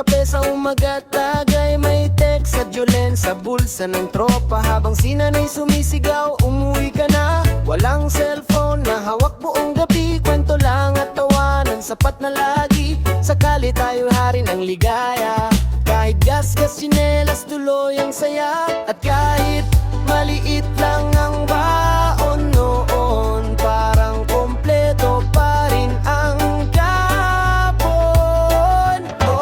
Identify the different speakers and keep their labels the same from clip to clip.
Speaker 1: kape sa umaga, tagay may text sa Julen sa bulsa ng tropa. Habang sinanay sumisigaw, umuwi ka na. Walang cellphone na hawak buong gabi, kwento lang at tawanan, sapat na lagi. Sakali tayo harin ang ligaya, kahit gas-gas, tsinelas, tuloy ang saya. At kahit maliit lang ang baon noon, parang kompleto pa rin ang kapon. O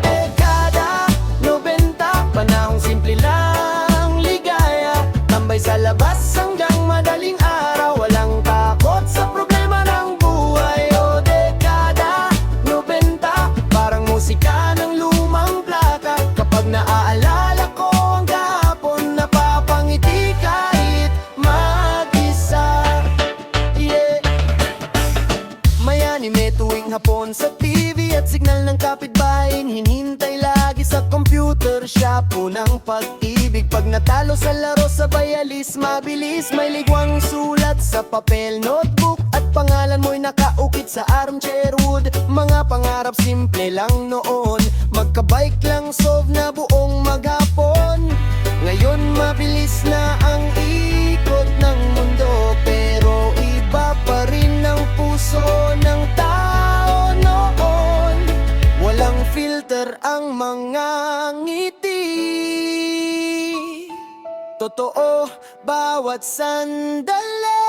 Speaker 1: dekada 90, panahong simple lang ligaya. Tambay sa labas hanggang madaling araw, walang takot sa problema ng buhay. O dekada 90, parang musika ng lumang plaka. Kapag naaalala ko ang kahapon, napapangiti kahit mag-isa. Yeah. May anime tuwing hapon sa TV at signal ng kapitbahay, hinihintay lagi sa computer shop. Unang pag-ibig, pag natalo sa laro, sabay alis mabilis. May ligwang sulat sa papel, notebook, at pangalan mo'y nakaukit sa armchair wood. Mga pangarap simple lang noon, magka-bike lang solve na buong maghapon. Ngayon mabilis na ang ikot ng mundo, pero iba pa rin ang puso ng tao noon. Walang filter ang mga ngiti, totoo bawat sandali.